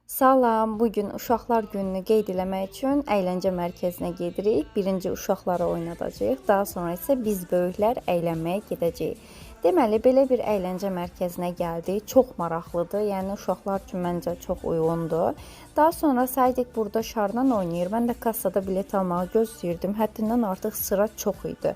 Salam, bugün Uşaqlar Gününü qeyd eləmək üçün əyləncə mərkəzinə gedirik. Birinci uşaqları oynadacağıq, daha sonra isə biz böyüklər əylənməyə gedəcəyik. Deməli, belə bir əyləncə mərkəzinə gəldik. Çox maraqlıdır, yəni uşaqlar üçün məncə çox uyğundur. Daha sonra Sadiq burada şarla oynayır. Mən də kassada bilet almağı gözləyirdim. Həddindən artıq sıra çox idi.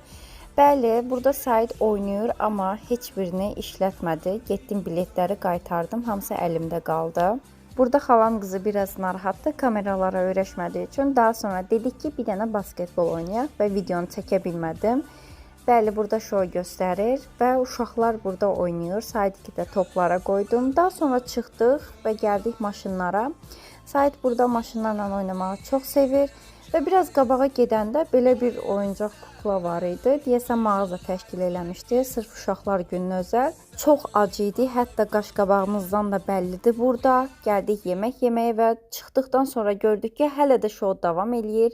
Bəli, burada Said oynayır, amma heç birini işlətmədi. Getdim biletləri qaytardım, hamısı əlimdə qaldı. Burada xalam qızı biraz narahatdır, kameralara öyrəşmədiyi üçün. Daha sonra dedik ki, bir dənə basketbol oynayaq və videonu çəkə bilmədim. Bəli, burada şou göstərir və uşaqlar burada oynayır. Saidiki də toplara qoydum. Daha sonra çıxdıq və gəldik maşınlara. Said burada maşınlarla oynamağı çox sevir. Və biraz qabağa gedəndə belə bir oyuncaq kukla var idi. Deyəsən mağaza təşkil eləmişdi, sırf uşaqlar gününə özəl. Çox acı idi, hətta qaşqabağımızdan da bəllidir burada. Gəldik yemək yeməyə və çıxdıqdan sonra gördük ki, hələ də şou davam eləyir.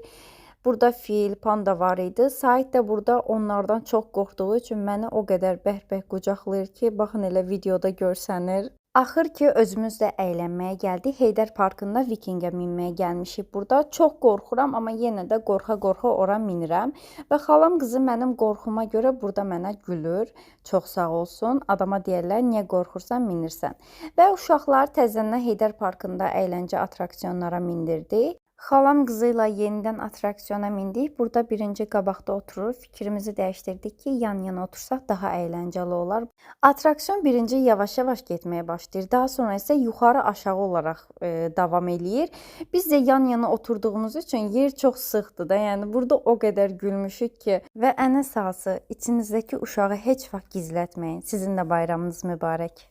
Burada fil, panda var idi. Said də burada onlardan çox qorxduğu üçün məni o qədər bərk-bərk qucaqlayır ki, baxın elə videoda görsənir. Axır ki, özümüz də əylənməyə gəldik. Heydər Parkında Vikingə minməyə gəlmişik burada. Çox qorxuram, amma yenə də qorxa-qorxa ora minirəm. Və xalam qızı mənim qorxuma görə burada mənə gülür. Çox sağ olsun. Adama deyərlər, niyə qorxursan, minirsən. Və uşaqlar təzədən Heydər Parkında əyləncə attraksiyonlara mindirdi. Xalam qızı ilə yenidən attraksiyona mindik. Burada birinci qabaqda oturur. Fikrimizi dəyişdirdik ki, yan-yana otursaq daha əyləncəli olar. Attraksiyon birinci yavaş-yavaş getməyə başlayır. Daha sonra isə yuxarı-aşağı olaraq davam eləyir. Biz də yan-yana oturduğumuz üçün yer çox sıxdır da. Yəni burada o qədər gülmüşük ki. Və ən əsası, içinizdəki uşağı heç vaxt gizlətməyin. Sizin də bayramınız mübarək.